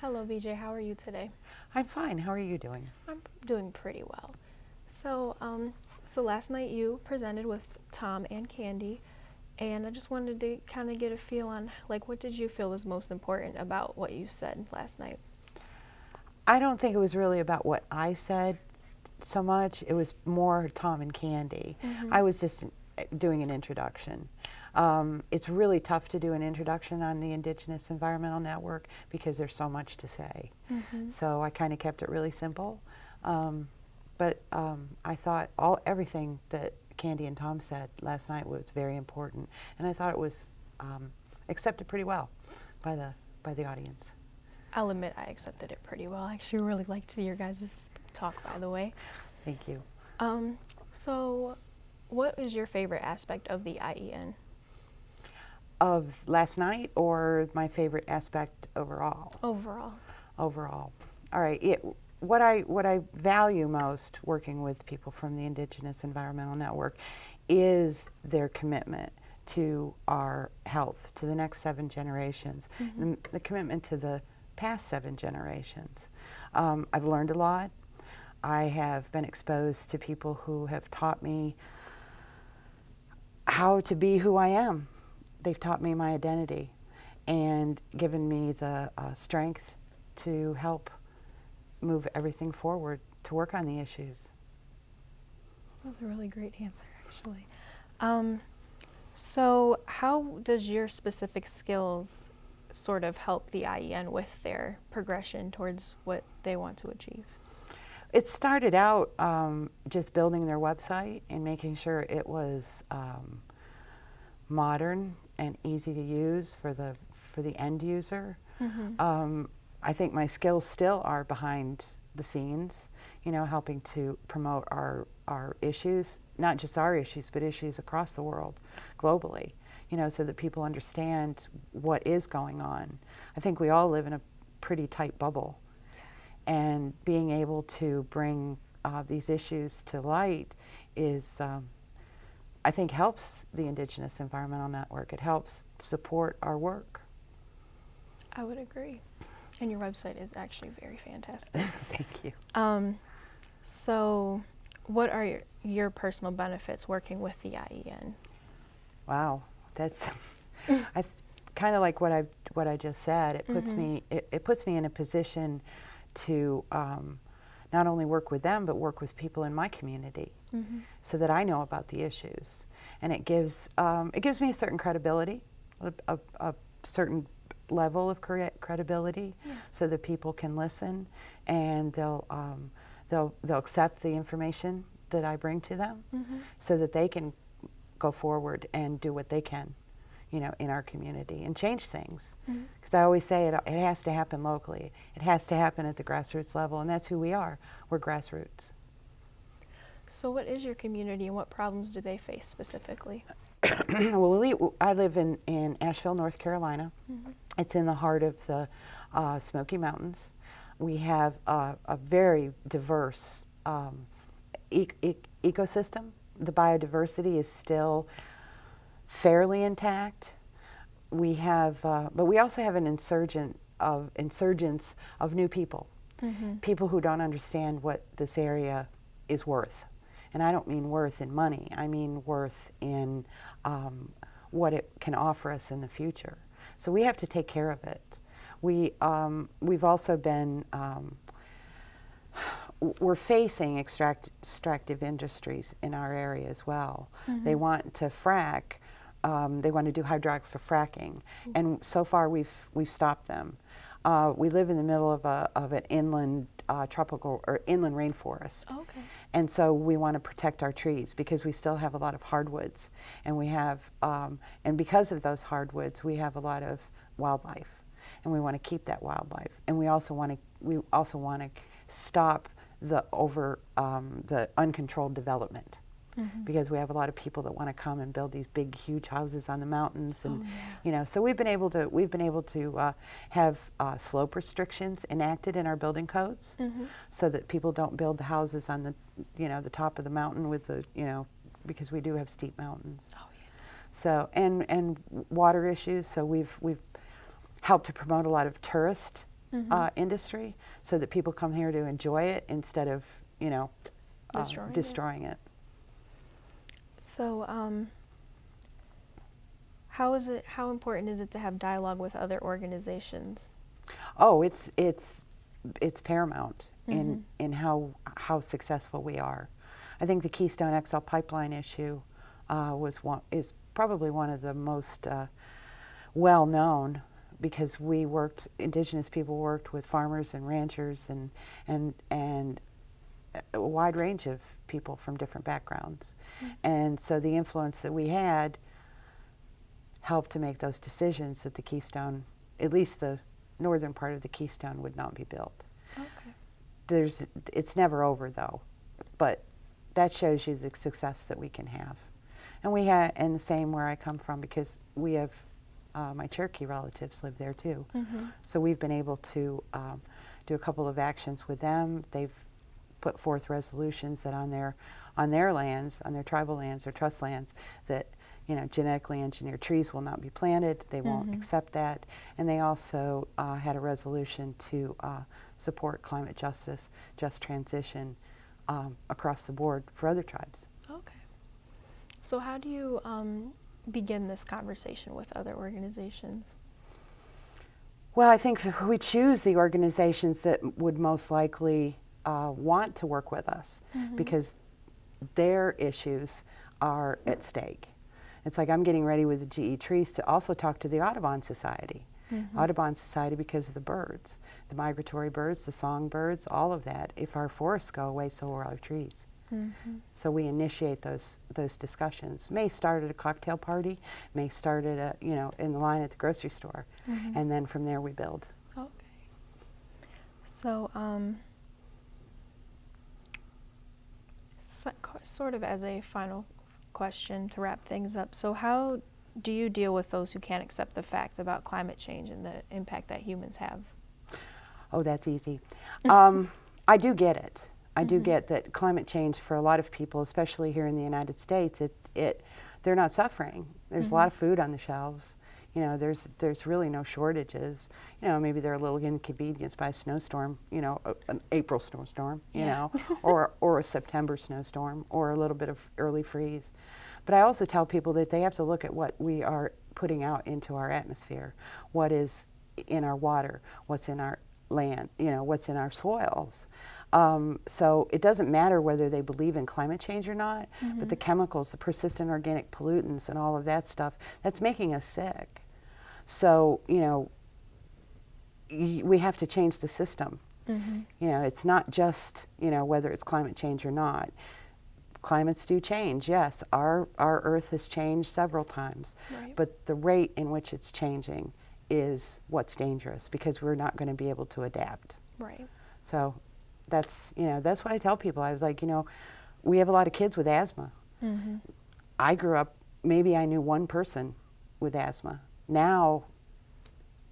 Hello, BJ. How are you today? I'm fine. How are you doing? I'm doing pretty well. So last night you presented with Tom and Candy, and I just wanted to kind of get a feel on what did you feel was most important about what you said last night? I don't think it was really about what I said so much. It was more Tom and Candy. I was just doing an introduction. It's really tough to do an introduction on the Indigenous Environmental Network because there's so much to say. So I kind of kept it really simple. But I thought everything that Candy and Tom said last night was very important, and I thought it was accepted pretty well by the audience. I'll admit I accepted it pretty well. I actually really liked your guys' talk, by the way. Thank you. So what is your favorite aspect of the IEN? Of last night, or my favorite aspect overall? Overall. Overall. All right. What I value most working with people from the Indigenous Environmental Network is their commitment to our health, to the next 7 generations, and the commitment to the past 7 generations. I've learned a lot. I have been exposed to people who have taught me how to be who I am. They've taught me my identity and given me the strength to help move everything forward, to work on the issues. That was a really great answer, actually. So how does your specific skills sort of help the IEN with their progression towards what they want to achieve? It started out just building their website and making sure it was modern and easy to use for the end user. I think my skills still are behind the scenes, helping to promote our issues, not just our issues, but issues across the world, globally, so that people understand what is going on. I think we all live in a pretty tight bubble, and being able to bring these issues to light is, I think, helps the Indigenous Environmental Network. It helps support our work. I would agree. And your website is actually very fantastic. Thank you. So what are your personal benefits working with the IEN? Wow, that's kind of like what I just said. It puts me it puts me in a position to not only work with them, but work with people in my community, so that I know about the issues, and it gives me a certain credibility, a certain level of credibility, so that people can listen, and they'll accept the information that I bring to them, so that they can go forward and do what they can, in our community and change things. Because I always say it has to happen locally. It has to happen at the grassroots level, and that's who we are. We're grassroots. So what is your community, and what problems do they face specifically? Well, I live in Asheville, North Carolina. It's in the heart of the Smoky Mountains. We have a very diverse ecosystem. The biodiversity is still fairly intact. We have, but we also have an insurgence of new people, people who don't understand what this area is worth. And I don't mean worth in money. I mean worth in what it can offer us in the future. So we have to take care of it. We've also been, we're facing extractive industries in our area as well. They want to frack. They want to do hydraulics for fracking, and so far we've stopped them. We live in the middle of an inland tropical or inland rainforest. Okay. And so we want to protect our trees because we still have a lot of hardwoods, and we have, and because of those hardwoods, we have a lot of wildlife, and we want to keep that wildlife, and we also want to stop the uncontrolled development. Because we have a lot of people that want to come and build these big, huge houses on the mountains, and so we've been able to have slope restrictions enacted in our building codes, so that people don't build the houses on the top of the mountain with because we do have steep mountains. Oh yeah. So and water issues. So we've helped to promote a lot of tourist industry, so that people come here to enjoy it instead of, you know, destroying it. So, how important is it to have dialogue with other organizations? Oh, it's paramount in how successful we are. I think the Keystone XL pipeline issue is probably one of the most well known, because indigenous people worked with farmers and ranchers and a wide range of people from different backgrounds. And so the influence that we had helped to make those decisions that the Keystone, at least the northern part of the Keystone, would not be built. Okay. It's never over though, but that shows you the success that we can have. And and the same where I come from, because we have, my Cherokee relatives live there too. So we've been able to do a couple of actions with them. They've put forth resolutions that on their lands, on their tribal lands or trust lands, that, you know, genetically engineered trees will not be planted. They won't accept that. And they also had a resolution to support climate justice, just transition across the board for other tribes. Okay. So how do you begin this conversation with other organizations? Well, I think we choose the organizations that would most likely want to work with us, because their issues are at stake. It's like I'm getting ready with the GE Trees to also talk to the Audubon Society. Audubon Society, because of the birds, the migratory birds, the songbirds, all of that. If our forests go away, so will our trees. So we initiate those discussions. May start at a cocktail party, may start at in the line at the grocery store, and then from there we build. Okay. So, sort of as a final question to wrap things up, so how do you deal with those who can't accept the fact about climate change and the impact that humans have? Oh, that's easy. I do get it. I do get that climate change, for a lot of people, especially here in the United States, they're not suffering. There's a lot of food on the shelves. You know, there's really no shortages. You know, maybe they're a little inconvenienced by a snowstorm, you know, an April snowstorm, you know, or a September snowstorm, or a little bit of early freeze. But I also tell people that they have to look at what we are putting out into our atmosphere, what is in our water, what's in our land, you know, what's in our soils. So it doesn't matter whether they believe in climate change or not, but the chemicals, the persistent organic pollutants and all of that stuff, that's making us sick. So, you know, we have to change the system. You know, it's not just, you know, whether it's climate change or not. Climates do change, yes. Our Earth has changed several times, but the rate in which it's changing is what's dangerous, because we're not going to be able to adapt. So that's, you know, that's what I tell people. I was like, you know, we have a lot of kids with asthma. I grew up, maybe I knew one person with asthma. Now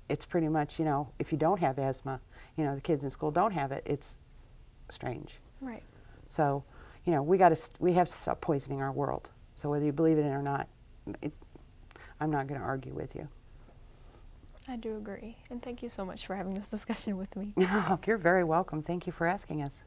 it's pretty much, you know, if you don't have asthma, you know, the kids in school don't have it, it's strange. So, you know, we have to stop poisoning our world. So whether you believe it or not, I'm not going to argue with you. I do agree. And thank you so much for having this discussion with me. You're very welcome. Thank you for asking us.